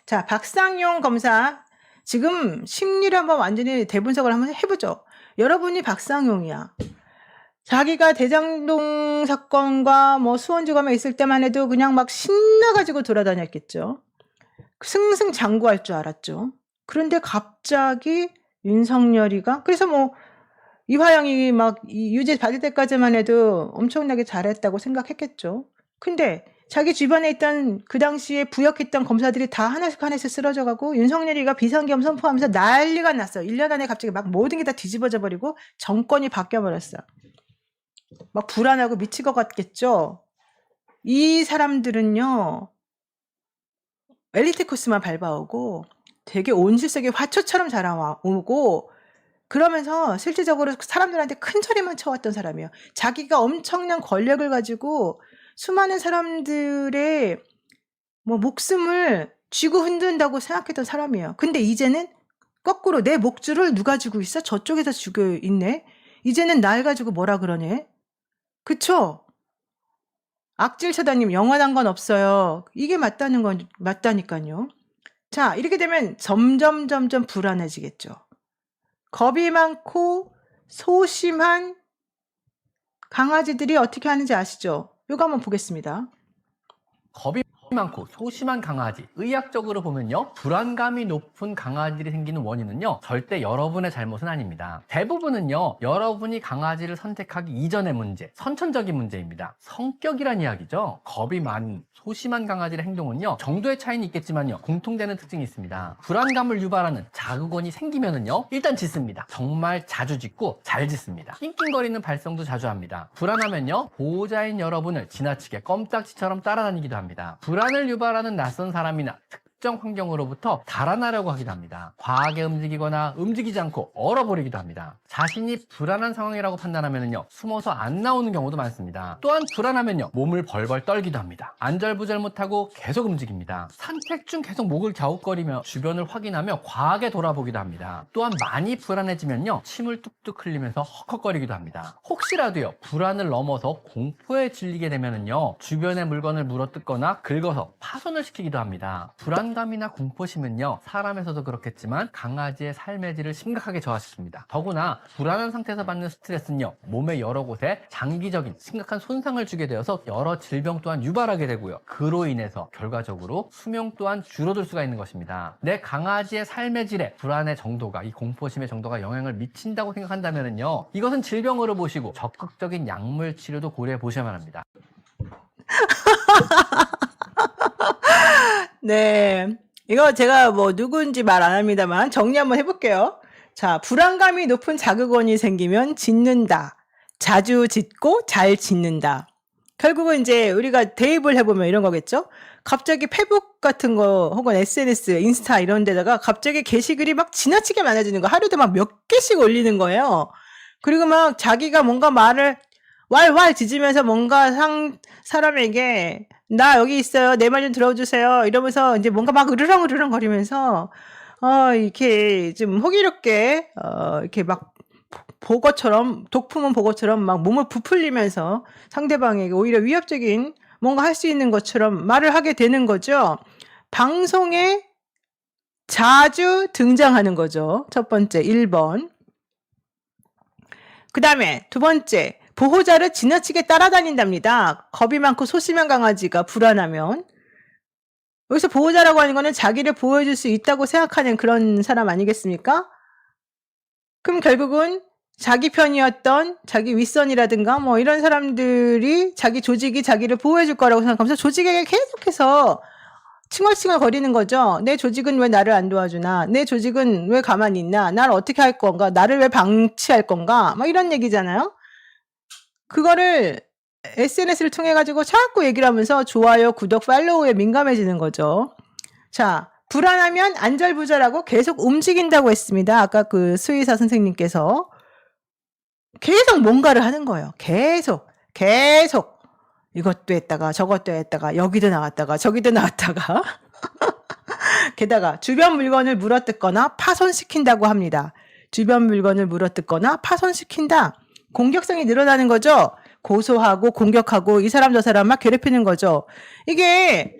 자, 박상용 검사. 지금 심리를 한번 완전히 대분석을 한번 해보죠. 여러분이 박상용이야. 자기가 대장동 사건과 뭐 수원지검에 있을 때만 해도 그냥 막 신나가지고 돌아다녔겠죠. 승승장구할 줄 알았죠. 그런데 갑자기 윤석열이가, 그래서 뭐 이화영이 막 유죄 받을 때까지만 해도 엄청나게 잘했다고 생각했겠죠. 근데 자기 주변에 있던 그 당시에 부역했던 검사들이 다 하나씩 하나씩 쓰러져가고 윤석열이가 비상계엄 선포하면서 난리가 났어. 1년 안에 갑자기 막 모든 게 다 뒤집어져 버리고 정권이 바뀌어버렸어. 막 불안하고 미칠 것 같겠죠. 이 사람들은요, 엘리트 코스만 밟아오고 되게 온실속의 화초처럼 자라오고, 그러면서 실질적으로 사람들한테 큰 소리만 쳐왔던 사람이에요. 자기가 엄청난 권력을 가지고 수많은 사람들의 뭐 목숨을 쥐고 흔든다고 생각했던 사람이에요. 근데 이제는 거꾸로 내 목줄을 누가 쥐고 있어? 저쪽에서 쥐고 있네? 이제는 날 가지고 뭐라 그러네? 그쵸? 악질 처다님, 영원한 건 없어요. 이게 맞다니까요. 자, 이렇게 되면 점점 불안해지겠죠. 겁이 많고 소심한 강아지들이 어떻게 하는지 아시죠? 이거 한번 보겠습니다. 겁이 많고 소심한 강아지, 의학적으로 보면요, 불안감이 높은 강아지들이 생기는 원인은요, 절대 여러분의 잘못은 아닙니다. 대부분은요, 여러분이 강아지를 선택하기 이전의 문제, 선천적인 문제입니다. 성격이란 이야기죠. 겁이 많은 소심한 강아지의 행동은요, 정도의 차이는 있겠지만요, 공통되는 특징이 있습니다. 불안감을 유발하는 자극원이 생기면은요, 일단 짖습니다. 정말 자주 짖고 잘 짖습니다. 낑낑거리는 발성도 자주 합니다. 불안하면요, 보호자인 여러분을 지나치게 껌딱지처럼 따라다니기도 합니다. 불안을 유발하는 낯선 사람이나 특정 환경으로부터 달아나려고 하기도 합니다. 과하게 움직이거나 움직이지 않고 얼어버리기도 합니다. 자신이 불안한 상황이라고 판단하면요, 숨어서 안 나오는 경우도 많습니다. 또한 불안하면요, 몸을 벌벌 떨기도 합니다. 안절부절 못하고 계속 움직입니다. 산책 중 계속 목을 갸웃거리며 주변을 확인하며 과하게 돌아보기도 합니다. 또한 많이 불안해지면요, 침을 뚝뚝 흘리면서 헉헉거리기도 합니다. 혹시라도요, 불안을 넘어서 공포에 질리게 되면요, 주변의 물건을 물어뜯거나 긁어서 파손을 시키기도 합니다. 불안감이나 공포심은요, 사람에서도 그렇겠지만 강아지의 삶의 질을 심각하게 저하시킵니다. 더구나 불안한 상태에서 받는 스트레스는요, 몸의 여러 곳에 장기적인 심각한 손상을 주게 되어서 여러 질병 또한 유발하게 되고요, 그로 인해서 결과적으로 수명 또한 줄어들 수가 있는 것입니다. 내 강아지의 삶의 질에 불안의 정도가, 이 공포심의 정도가 영향을 미친다고 생각한다면요, 이것은 질병으로 보시고 적극적인 약물 치료도 고려해 보셔야만 합니다. 네. 이거 제가 뭐 누군지 말 안 합니다만 정리 한번 해볼게요. 자, 불안감이 높은 자극원이 생기면 짖는다. 자주 짖고 잘 짖는다. 결국은 이제 우리가 대입을 해보면 이런 거겠죠? 갑자기 페북 같은 거 혹은 SNS, 인스타 이런 데다가 갑자기 게시글이 막 지나치게 많아지는 거, 하루도 막 몇 개씩 올리는 거예요. 그리고 막 자기가 뭔가 말을 왈왈 짖으면서 뭔가 사람에게 나 여기 있어요. 내 말 좀 들어주세요. 이러면서 이제 뭔가 막 으르렁 거리면서 이렇게 좀 호기롭게 이렇게 막 보거처럼, 독품은 보거처럼 막 몸을 부풀리면서 상대방에게 오히려 위협적인 뭔가 할 수 있는 것처럼 말을 하게 되는 거죠. 방송에 자주 등장하는 거죠. 첫 번째 1번. 그 다음에 두 번째, 보호자를 지나치게 따라다닌답니다. 겁이 많고 소심한 강아지가 불안하면. 여기서 보호자라고 하는 거는 자기를 보호해줄 수 있다고 생각하는 그런 사람 아니겠습니까? 그럼 결국은 자기 편이었던 자기 윗선이라든가 뭐 이런 사람들이 자기 조직이 자기를 보호해줄 거라고 생각하면서 조직에게 계속해서 칭얼칭얼 거리는 거죠. 내 조직은 왜 나를 안 도와주나? 내 조직은 왜 가만히 있나? 나를 어떻게 할 건가? 나를 왜 방치할 건가? 막 이런 얘기잖아요. 그거를 SNS를 통해 가지고 자꾸 얘기를 하면서 좋아요, 구독, 팔로우에 민감해지는 거죠. 자, 불안하면 안절부절하고 계속 움직인다고 했습니다. 아까 그 수의사 선생님께서. 계속 뭔가를 하는 거예요. 계속. 이것도 했다가 저것도 했다가 여기도 나왔다가 저기도 나왔다가 게다가 주변 물건을 물어뜯거나 파손시킨다고 합니다. 주변 물건을 물어뜯거나 파손시킨다. 공격성이 늘어나는 거죠. 고소하고 공격하고 이 사람 저 사람 막 괴롭히는 거죠. 이게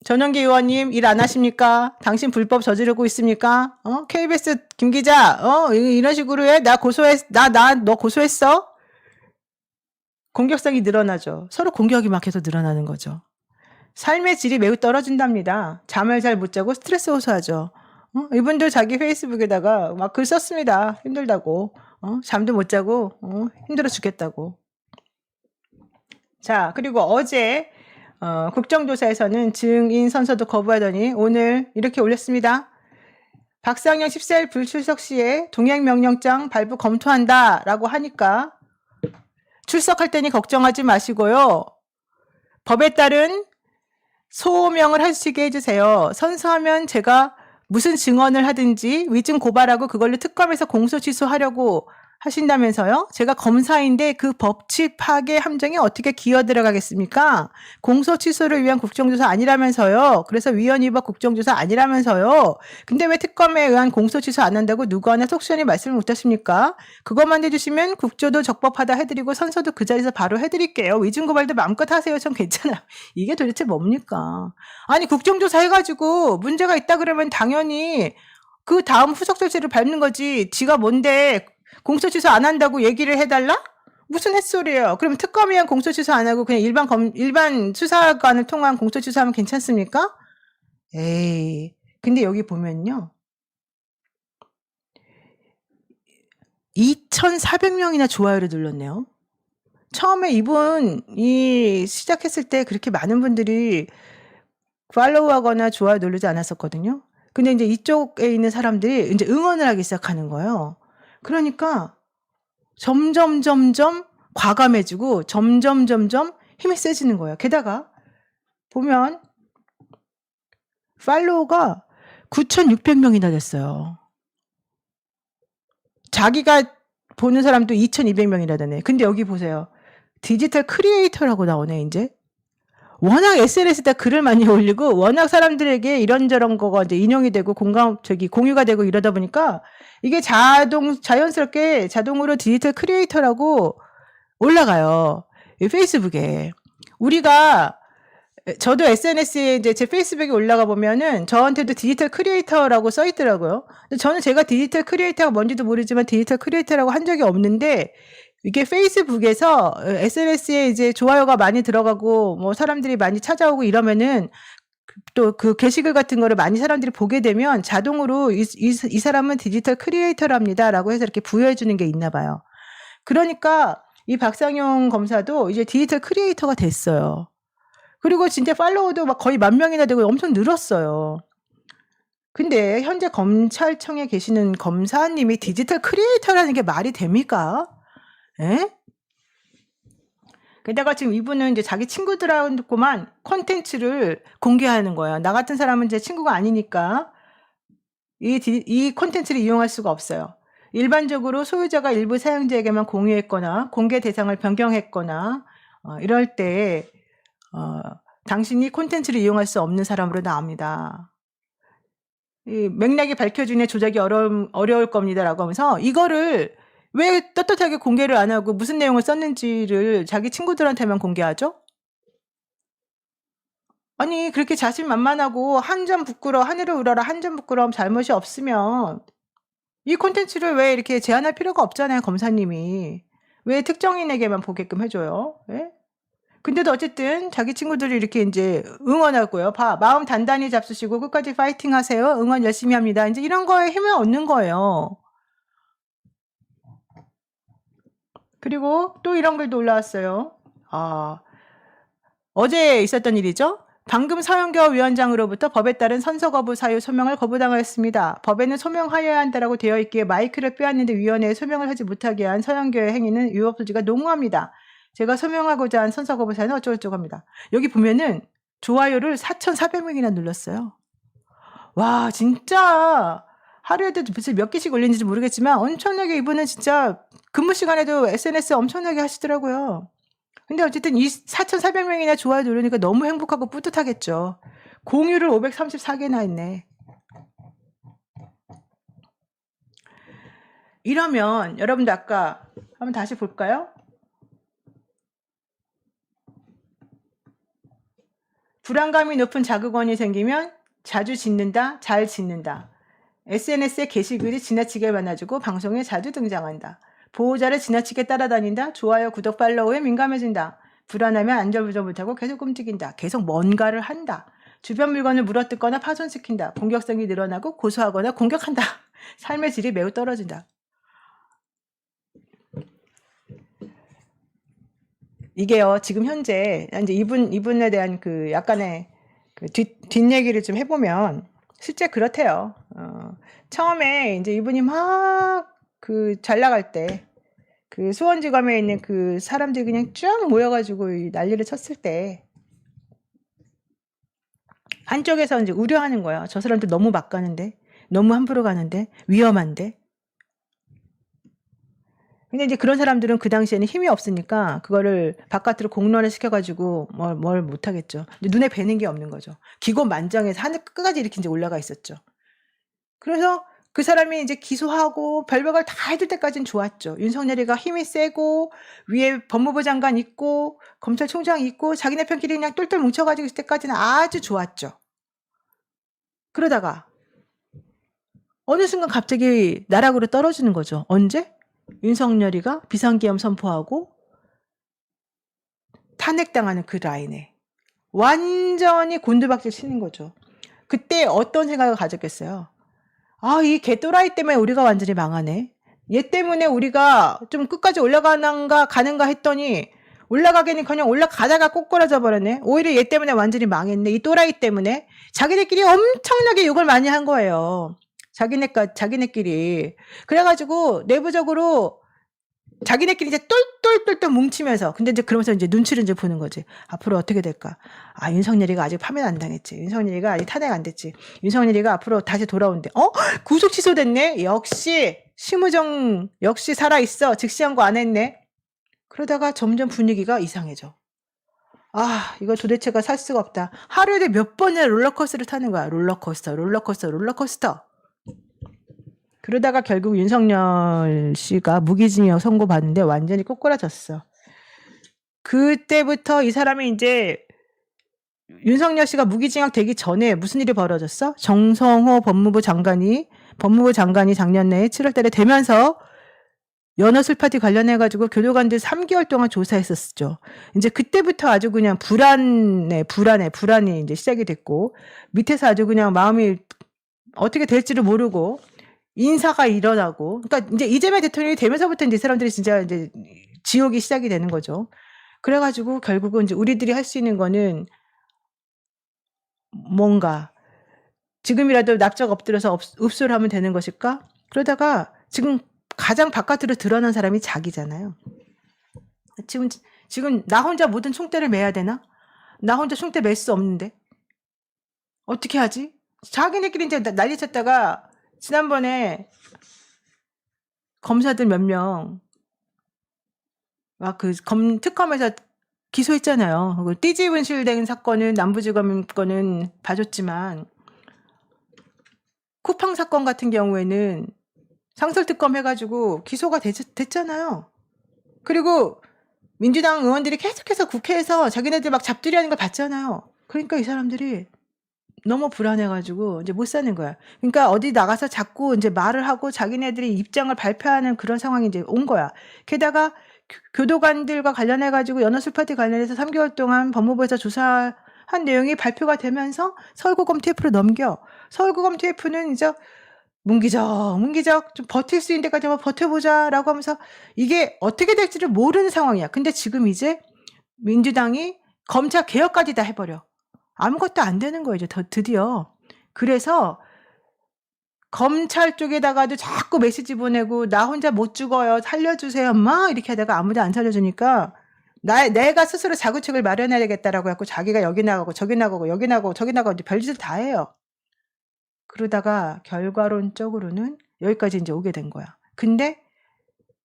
전영기 의원님 일 안 하십니까? 당신 불법 저지르고 있습니까? KBS 김 기자, 이런 식으로 해? 너 고소했어? 공격성이 늘어나죠. 서로 공격이 막 계속 늘어나는 거죠. 삶의 질이 매우 떨어진답니다. 잠을 잘 못 자고 스트레스 호소하죠. 이분들 자기 페이스북에다가 막 글 썼습니다. 힘들다고. 잠도 못 자고, 힘들어 죽겠다고. 자, 그리고 어제, 국정조사에서는 증인 선서도 거부하더니 오늘 이렇게 올렸습니다. 박상현 14일 불출석 시에 동행명령장 발부 검토한다라고 하니까 출석할 테니 걱정하지 마시고요. 법에 따른 소명을 하시게 해주세요. 선서하면 제가 무슨 증언을 하든지 위증 고발하고 그걸로 특검에서 공소 취소하려고 하신다면서요? 제가 검사인데 그 법치 파괴 함정에 어떻게 기어 들어가겠습니까? 공소 취소를 위한 국정조사 아니라면서요? 그래서 위헌위법 국정조사 아니라면서요? 근데 왜 특검에 의한 공소 취소 안 한다고 누구 하나 속 시원히 말씀을 못 하십니까? 그것만 해주시면 국조도 적법하다 해드리고 선서도 그 자리에서 바로 해드릴게요. 위증 고발도 마음껏 하세요. 전 괜찮아요. 이게 도대체 뭡니까? 아니 국정조사 해가지고 문제가 있다 그러면 당연히 그 다음 후속 조치를 밟는 거지. 지가 뭔데 공소 취소 안 한다고 얘기를 해달라? 무슨 햇소리예요? 그럼 특검이랑 공소 취소 안 하고 그냥 일반 수사관을 통한 공소 취소하면 괜찮습니까? 에이, 근데 여기 보면요. 2,400명이나 좋아요를 눌렀네요. 처음에 이분이 시작했을 때 그렇게 많은 분들이 팔로우하거나 좋아요 누르지 않았었거든요. 근데 이제 이쪽에 있는 사람들이 이제 응원을 하기 시작하는 거예요. 그러니까 점점 과감해지고 점점 힘이 세지는 거예요. 게다가 보면 팔로우가 9,600명이나 됐어요. 자기가 보는 사람도 2,200명이나 되네. 근데 여기 보세요. 디지털 크리에이터라고 나오네, 이제. 워낙 SNS에다 글을 많이 올리고 워낙 사람들에게 이런저런 거가 이제 인용이 되고 공유가 되고 이러다 보니까 이게 자연스럽게 자동으로 디지털 크리에이터라고 올라가요. 이 페이스북에. 저도 SNS에 이제 제 페이스북에 올라가 보면은 저한테도 디지털 크리에이터라고 써 있더라고요. 근데 저는 제가 디지털 크리에이터가 뭔지도 모르지만 디지털 크리에이터라고 한 적이 없는데 이게 페이스북에서 SNS에 이제 좋아요가 많이 들어가고 뭐 사람들이 많이 찾아오고 이러면은 또 그 게시글 같은 거를 많이 사람들이 보게 되면 자동으로 이 사람은 디지털 크리에이터랍니다라고 해서 이렇게 부여해 주는 게 있나 봐요. 그러니까 이 박상용 검사도 이제 디지털 크리에이터가 됐어요. 그리고 진짜 팔로워도 막 거의 10,000명이나 되고 엄청 늘었어요. 근데 현재 검찰청에 계시는 검사님이 디지털 크리에이터라는 게 말이 됩니까? 에? 게다가 지금 이분은 이제 자기 친구들하고만 콘텐츠를 공개하는 거예요. 나 같은 사람은 제 친구가 아니니까 이 콘텐츠를 이용할 수가 없어요. 일반적으로 소유자가 일부 사용자에게만 공유했거나 공개 대상을 변경했거나 이럴 때 당신이 콘텐츠를 이용할 수 없는 사람으로 나옵니다. 이 맥락이 밝혀지네 조작이 어려울 겁니다라고 하면서 이거를 왜 떳떳하게 공개를 안 하고 무슨 내용을 썼는지를 자기 친구들한테만 공개하죠? 아니 그렇게 자신만만하고 한 점 부끄러워 하늘을 우러라 한 점 부끄러움 잘못이 없으면 이 콘텐츠를 왜 이렇게 제한할 필요가 없잖아요. 검사님이. 왜 특정인에게만 보게끔 해줘요? 예? 근데도 어쨌든 자기 친구들이 이렇게 이제 응원하고요. 마음 단단히 잡수시고 끝까지 파이팅 하세요. 응원 열심히 합니다. 이제 이런 거에 힘을 얻는 거예요. 그리고 또 이런 글도 올라왔어요. 어제 있었던 일이죠. 방금 서영교 위원장으로부터 법에 따른 선서 거부 사유 소명을 거부당하였습니다. 법에는 소명하여야 한다라고 되어 있기에 마이크를 빼앗는데 위원회에 소명을 하지 못하게 한 서영교의 행위는 위법 소지가 농후합니다. 제가 소명하고자 한 선서 거부 사유는 어쩌고저쩌고 합니다. 여기 보면은 좋아요를 4,400명이나 눌렀어요. 와 진짜 하루에도 무슨 몇 개씩 올리는지 모르겠지만 엄청나게 이분은 진짜 근무 시간에도 SNS 엄청나게 하시더라고요. 근데 어쨌든 이 4,400명이나 좋아요 누르니까 너무 행복하고 뿌듯하겠죠. 공유를 534개나 했네. 이러면 여러분들 아까 한번 다시 볼까요? 불안감이 높은 자극원이 생기면 자주 짓는다, 잘 짓는다. SNS에 게시글이 지나치게 많아지고 방송에 자주 등장한다. 보호자를 지나치게 따라다닌다. 좋아요, 구독, 팔로우에 민감해진다. 불안하면 안절부절 못하고 계속 움직인다. 계속 뭔가를 한다. 주변 물건을 물어뜯거나 파손시킨다. 공격성이 늘어나고 고소하거나 공격한다. 삶의 질이 매우 떨어진다. 이게요, 지금 현재, 이제 이분에 대한 그 약간의 그 뒷얘기를 좀 해보면, 실제 그렇대요. 처음에 이제 이분이 막 잘 나갈 때, 그 수원지검에 있는 그 사람들이 그냥 쭉 모여가지고 이 난리를 쳤을 때, 한쪽에서 이제 우려하는 거야. 저 사람들 너무 막 가는데, 너무 함부로 가는데, 위험한데. 근데 이제 그런 사람들은 그 당시에는 힘이 없으니까 그거를 바깥으로 공론화 시켜가지고 뭘 못하겠죠. 눈에 뵈는 게 없는 거죠. 기고만장해서 하늘 끝까지 이렇게 이제 올라가 있었죠. 그래서 그 사람이 이제 기소하고 별별 다 해줄 때까지는 좋았죠. 윤석열이가 힘이 세고 위에 법무부 장관 있고 검찰총장 있고 자기네 편끼리 그냥 똘똘 뭉쳐가지고 있을 때까지는 아주 좋았죠. 그러다가 어느 순간 갑자기 나락으로 떨어지는 거죠. 언제? 윤석열이가 비상계엄 선포하고 탄핵당하는 그 라인에 완전히 곤두박질 치는 거죠. 그때 어떤 생각을 가졌겠어요? 아, 이 개또라이 때문에 우리가 완전히 망하네. 얘 때문에 우리가 좀 끝까지 가는가 했더니 올라가기는 그냥 올라가다가 꼬꾸라져 버렸네. 오히려 얘 때문에 완전히 망했네. 이 또라이 때문에 자기네끼리 엄청나게 욕을 많이 한 거예요. 자기네끼리. 그래가지고 내부적으로 자기네끼리 이제 똘똘똘똘 뭉치면서, 근데 이제 그러면서 이제 눈치를 이제 보는 거지. 앞으로 어떻게 될까? 아, 윤석열이가 아직 파면 안 당했지. 윤석열이가 아직 탄핵 안 됐지. 윤석열이가 앞으로 다시 돌아온대. 구속 취소됐네? 역시, 심우정, 역시 살아있어. 즉시한 거 안 했네? 그러다가 점점 분위기가 이상해져. 아, 이거 도대체가 살 수가 없다. 하루에 몇 번이나 롤러코스터를 타는 거야. 롤러코스터. 그러다가 결국 윤석열 씨가 무기징역 선고받는데 완전히 꼬꾸라졌어. 그때부터 이 사람이 이제 윤석열 씨가 무기징역 되기 전에 무슨 일이 벌어졌어? 정성호 법무부 장관이 작년 내에 7월 달에 되면서 연어술 파티 관련해가지고 교도관들 3개월 동안 조사했었죠. 이제 그때부터 아주 그냥 불안이 이제 시작이 됐고, 밑에서 아주 그냥 마음이 어떻게 될지를 모르고, 인사가 일어나고, 그러니까 이제 이재명 대통령이 되면서부터 이제 사람들이 진짜 이제 지옥이 시작이 되는 거죠. 그래가지고 결국은 이제 우리들이 할 수 있는 거는 뭔가 지금이라도 납작 엎드려서 읍소를 하면 되는 것일까? 그러다가 지금 가장 바깥으로 드러난 사람이 자기잖아요. 지금 나 혼자 모든 총대를 매야 되나? 나 혼자 총대 맬 수 없는데 어떻게 하지? 자기네끼리 이제 난리 쳤다가 지난번에 검사들 몇 명 막 특검에서 기소했잖아요. 띠지분실된 사건은 남부지검 거는 봐줬지만 쿠팡 사건 같은 경우에는 상설특검 해가지고 기소가 됐잖아요. 그리고 민주당 의원들이 계속해서 국회에서 자기네들 막 잡들이하는 걸 봤잖아요. 그러니까 이 사람들이 너무 불안해가지고 이제 못 사는 거야. 그러니까 어디 나가서 자꾸 이제 말을 하고 자기네들이 입장을 발표하는 그런 상황이 이제 온 거야. 게다가 교도관들과 관련해가지고 연어술 파티 관련해서 3개월 동안 법무부에서 조사한 내용이 발표가 되면서 서울고검 TF로 넘겨. 서울고검 TF는 이제 문기적 좀 버틸 수 있는 데까지 한번 버텨보자라고 하면서 이게 어떻게 될지를 모르는 상황이야. 근데 지금 이제 민주당이 검찰 개혁까지 다 해버려. 아무것도 안 되는 거예요, 이제 드디어. 그래서 검찰 쪽에다가도 자꾸 메시지 보내고 나 혼자 못 죽어요, 살려주세요, 막 이렇게 하다가 아무도 안 살려주니까 내가 스스로 자구책을 마련해야 되겠다라고 해갖고 자기가 여기 나가고 저기 나가고 여기 나가고 저기 나가고 이제 별짓을 다 해요. 그러다가 결과론적으로는 여기까지 이제 오게 된 거야. 근데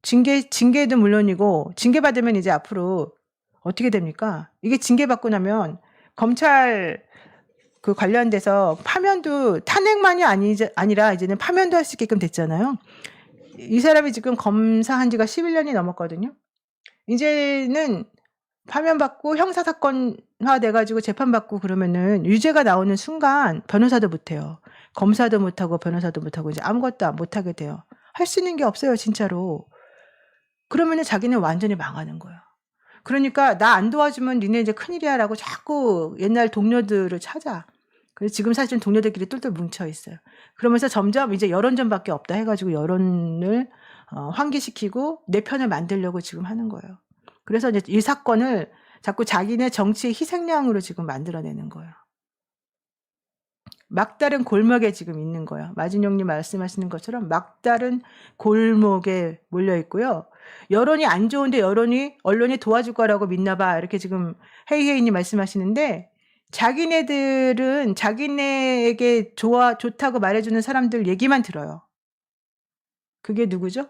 징계도 물론이고 징계받으면 이제 앞으로 어떻게 됩니까? 이게 징계받고 나면 검찰 그 관련돼서 파면도 탄핵만이 아니라 이제는 파면도 할 수 있게끔 됐잖아요. 이 사람이 지금 검사한 지가 11년이 넘었거든요. 이제는 파면받고 형사사건 돼가지고 재판받고 그러면은 유죄가 나오는 순간 변호사도 못해요. 검사도 못하고 변호사도 못하고 이제 아무것도 못하게 돼요. 할 수 있는 게 없어요, 진짜로. 그러면은 자기는 완전히 망하는 거예요. 그러니까 나 안 도와주면 니네 이제 큰일이야라고 자꾸 옛날 동료들을 찾아. 그래서 지금 사실은 동료들끼리 똘똘 뭉쳐 있어요. 그러면서 점점 이제 여론전밖에 없다 해가지고 여론을 환기시키고 내 편을 만들려고 지금 하는 거예요. 그래서 이제 이 사건을 자꾸 자기네 정치의 희생양으로 지금 만들어내는 거예요. 막다른 골목에 지금 있는 거예요. 마진용님 말씀하시는 것처럼 막다른 골목에 몰려 있고요. 여론이 안 좋은데 언론이 도와줄 거라고 믿나 봐. 이렇게 지금 헤이헤이님 말씀하시는데 자기네들은 자기네에게 좋다고 말해주는 사람들 얘기만 들어요. 그게 누구죠?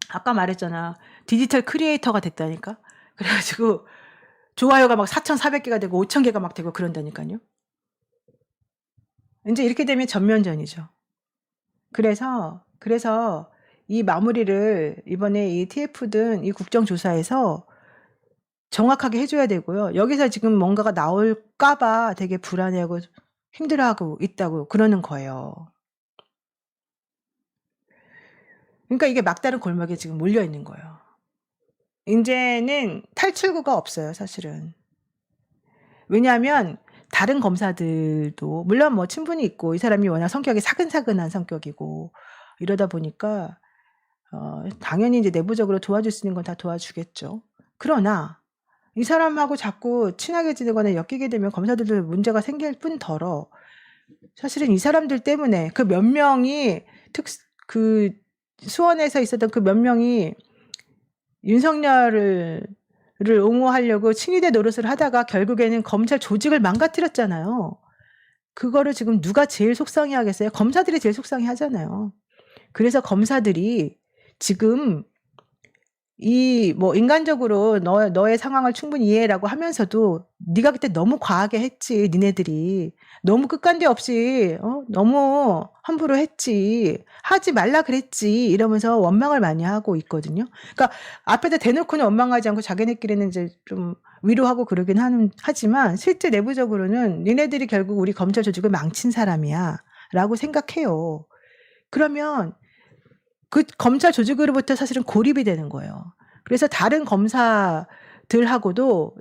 아까 말했잖아. 디지털 크리에이터가 됐다니까. 그래가지고 좋아요가 막 4,400개가 되고 5,000개가 막 되고 그런다니까요. 이제 이렇게 되면 전면전이죠. 그래서 이 마무리를 이번에 이 TF든 이 국정조사에서 정확하게 해줘야 되고요. 여기서 지금 뭔가가 나올까봐 되게 불안해하고 힘들어하고 있다고 그러는 거예요. 그러니까 이게 막다른 골목에 지금 몰려 있는 거예요. 이제는 탈출구가 없어요, 사실은. 왜냐하면 다른 검사들도 물론 뭐 친분이 있고 이 사람이 워낙 성격이 사근사근한 성격이고 이러다 보니까 당연히 이제 내부적으로 도와줄 수 있는 건 다 도와주겠죠. 그러나 이 사람하고 자꾸 친하게 지내거나 엮이게 되면 검사들도 문제가 생길 뿐더러 사실은 이 사람들 때문에 그 몇 명이 그 수원에서 있었던 그 몇 명이 윤석열을 옹호하려고 친위대 노릇을 하다가 결국에는 검찰 조직을 망가뜨렸잖아요. 그거를 지금 누가 제일 속상해 하겠어요? 검사들이 제일 속상해 하잖아요. 그래서 검사들이 지금 뭐 인간적으로 너의 상황을 충분히 이해라고 하면서도 네가 그때 너무 과하게 했지. 니네들이 너무 끝간데 없이 너무 함부로 했지. 하지 말라 그랬지. 이러면서 원망을 많이 하고 있거든요. 그러니까 앞에다 대놓고는 원망하지 않고 자기네끼리는 이제 좀 위로하고 그러긴 하지만 실제 내부적으로는 니네들이 결국 우리 검찰 조직을 망친 사람이야 라고 생각해요. 그러면 그 검찰 조직으로부터 사실은 고립이 되는 거예요. 그래서 다른 검사들하고도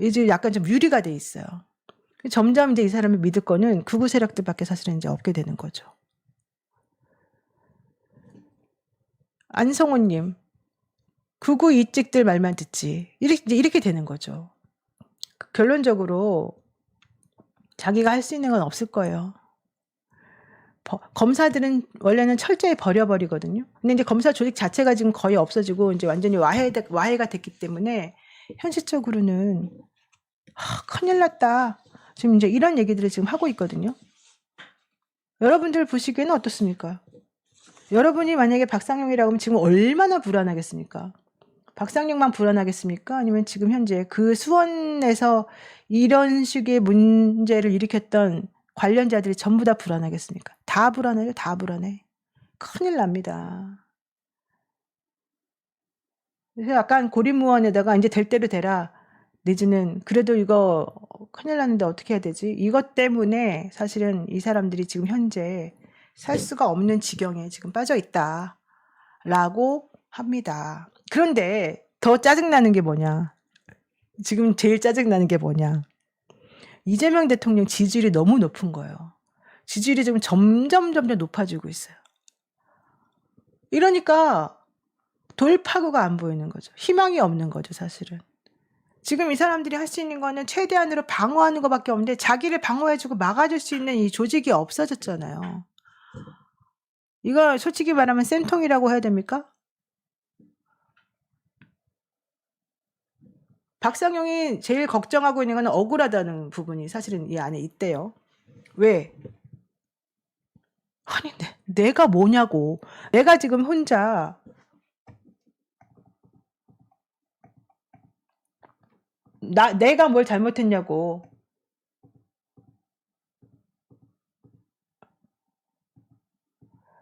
이제 약간 좀 유리가 돼 있어요. 점점 이제 이 사람을 믿을 거는 극우 세력들밖에 사실은 이제 없게 되는 거죠. 안성호님, 극우 이직들 말만 듣지. 이렇게 되는 거죠. 결론적으로 자기가 할 수 있는 건 없을 거예요. 검사들은 원래는 철저히 버려버리거든요. 근데 이제 검사 조직 자체가 지금 거의 없어지고 이제 완전히 와해가 됐기 때문에 현실적으로는 큰일 났다. 지금 이제 이런 얘기들을 지금 하고 있거든요. 여러분들 보시기에는 어떻습니까? 여러분이 만약에 박상용이라고 하면 지금 얼마나 불안하겠습니까? 박상용만 불안하겠습니까? 아니면 지금 현재 그 수원에서 이런 식의 문제를 일으켰던 관련자들이 전부 다 불안하겠습니까? 다 불안해요. 다 불안해. 큰일 납니다. 그래서 약간 고립무원에다가 이제 될 대로 되라. 내지는 그래도 이거 큰일 났는데 어떻게 해야 되지? 이것 때문에 사실은 이 사람들이 지금 현재 살 수가 없는 지경에 지금 빠져 있다라고 합니다. 그런데 더 짜증나는 게 뭐냐? 지금 제일 짜증나는 게 뭐냐? 이재명 대통령 지지율이 너무 높은 거예요. 지지율이 지금 점점 높아지고 있어요. 이러니까 돌파구가 안 보이는 거죠. 희망이 없는 거죠, 사실은. 지금 이 사람들이 할 수 있는 거는 최대한으로 방어하는 것밖에 없는데 자기를 방어해주고 막아줄 수 있는 이 조직이 없어졌잖아요. 이거 솔직히 말하면 쌤통이라고 해야 됩니까? 박상용이 제일 걱정하고 있는 건 억울하다는 부분이 사실은 이 안에 있대요. 왜? 아니, 내가 뭐냐고. 내가 지금 혼자 내가 뭘 잘못했냐고.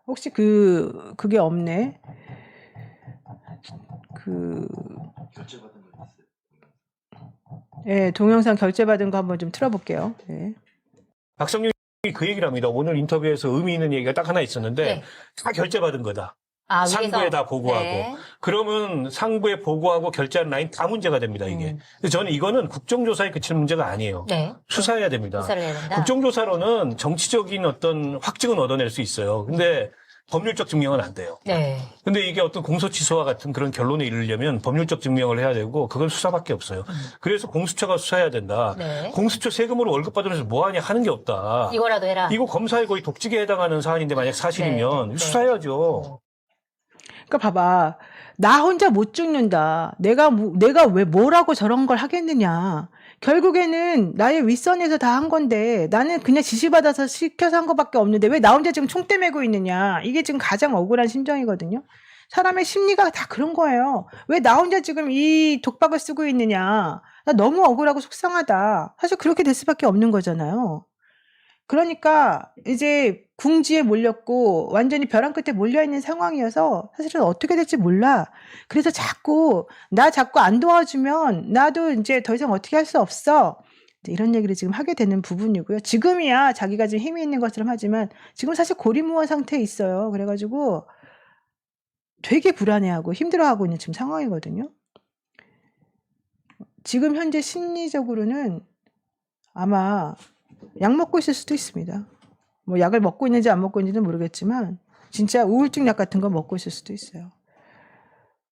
혹시 그게 없네. 예, 동영상 결제받은 거 한번 좀 틀어볼게요. 예. 박성윤이 그 얘기를 합니다. 오늘 인터뷰에서 의미 있는 얘기가 딱 하나 있었는데 네. 다 결제받은 거다. 아, 상부에 위에서. 다 보고하고. 네. 그러면 상부에 보고하고 결제하는 라인 다 문제가 됩니다, 이게. 근데 저는 이거는 국정조사에 그칠 문제가 아니에요. 네. 수사해야 됩니다. 수사를 해야 된다. 국정조사로는 정치적인 어떤 확증은 얻어낼 수 있어요. 근데 법률적 증명은 안 돼요. 네. 근데 이게 어떤 공소취소와 같은 그런 결론에 이르려면 법률적 증명을 해야 되고 그건 수사밖에 없어요. 그래서 공수처가 수사해야 된다. 네. 공수처 세금으로 월급 받으면서 뭐 하냐 하는 게 없다. 이거라도 해라. 이거 검사에 거의 독직에 해당하는 사안인데 만약 사실이면 네. 수사해야죠. 그러니까 봐봐. 나 혼자 못 죽는다. 내가 왜 뭐라고 저런 걸 하겠느냐. 결국에는 나의 윗선에서 다 한 건데 나는 그냥 지시받아서 시켜서 한 것밖에 없는데 왜 나 혼자 지금 총대 메고 있느냐. 이게 지금 가장 억울한 심정이거든요. 사람의 심리가 다 그런 거예요. 왜 나 혼자 지금 이 독박을 쓰고 있느냐. 나 너무 억울하고 속상하다. 사실 그렇게 될 수밖에 없는 거잖아요. 그러니까 이제 궁지에 몰렸고 완전히 벼랑 끝에 몰려있는 상황이어서 사실은 어떻게 될지 몰라. 그래서 나 자꾸 안 도와주면 나도 이제 더 이상 어떻게 할 수 없어. 이제 이런 얘기를 지금 하게 되는 부분이고요. 지금이야 자기가 지금 힘이 있는 것처럼 하지만 지금 사실 고리무원 상태에 있어요. 그래가지고 되게 불안해하고 힘들어하고 있는 지금 상황이거든요. 지금 현재 심리적으로는 아마 약 먹고 있을 수도 있습니다. 뭐 약을 먹고 있는지 안 먹고 있는지는 모르겠지만 진짜 우울증 약 같은 거 먹고 있을 수도 있어요.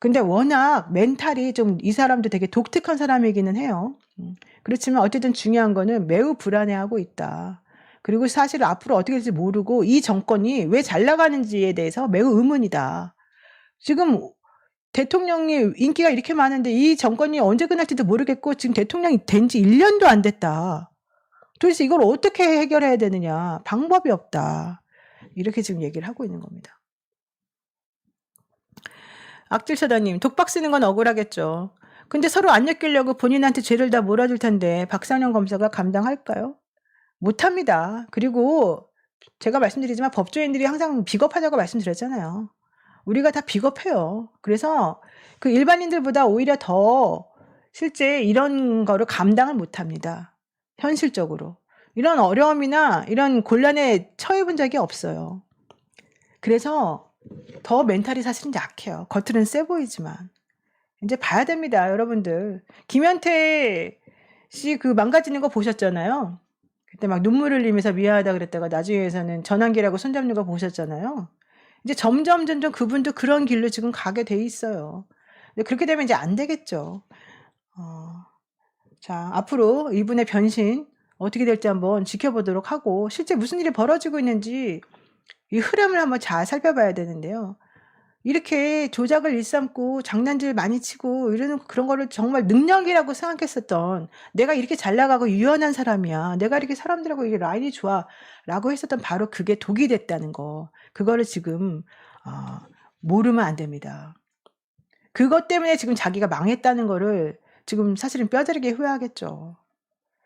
근데 워낙 멘탈이 좀 이 사람도 되게 독특한 사람이기는 해요. 그렇지만 어쨌든 중요한 거는 매우 불안해하고 있다. 그리고 사실 앞으로 어떻게 될지 모르고 이 정권이 왜 잘 나가는지에 대해서 매우 의문이다. 지금 대통령이 인기가 이렇게 많은데 이 정권이 언제 끝날지도 모르겠고 지금 대통령이 된 지 1년도 안 됐다. 도대체 이걸 어떻게 해결해야 되느냐. 방법이 없다. 이렇게 지금 얘기를 하고 있는 겁니다. 악질사다님, 독박 쓰는 건 억울하겠죠. 근데 서로 안 엮이려고 본인한테 죄를 다 몰아줄 텐데 박상현 검사가 감당할까요? 못합니다. 그리고 제가 말씀드리지만 법조인들이 항상 비겁하다고 말씀드렸잖아요. 우리가 다 비겁해요. 그래서 그 일반인들보다 오히려 더 실제 이런 거를 감당을 못합니다. 현실적으로. 이런 어려움이나 이런 곤란에 처해 본 적이 없어요. 그래서 더 멘탈이 사실은 약해요. 겉으로는 세 보이지만. 이제 봐야 됩니다, 여러분들. 김현태 씨 그 망가지는 거 보셨잖아요. 그때 막 눈물 흘리면서 미안하다 그랬다가 나중에서는 전환기라고 손잡는 거 보셨잖아요. 이제 점점 그분도 그런 길로 지금 가게 돼 있어요. 근데 그렇게 되면 이제 안 되겠죠. 자, 앞으로 이분의 변신 어떻게 될지 한번 지켜보도록 하고 실제 무슨 일이 벌어지고 있는지 이 흐름을 한번 잘 살펴봐야 되는데요. 이렇게 조작을 일삼고 장난질 많이 치고 이러는 그런 거를 정말 능력이라고 생각했었던 내가 이렇게 잘 나가고 유연한 사람이야. 내가 이렇게 사람들하고 이게 라인이 좋아. 라고 했었던 바로 그게 독이 됐다는 거. 그거를 지금 모르면 안 됩니다. 그것 때문에 지금 자기가 망했다는 거를 지금 사실은 뼈저리게 후회하겠죠.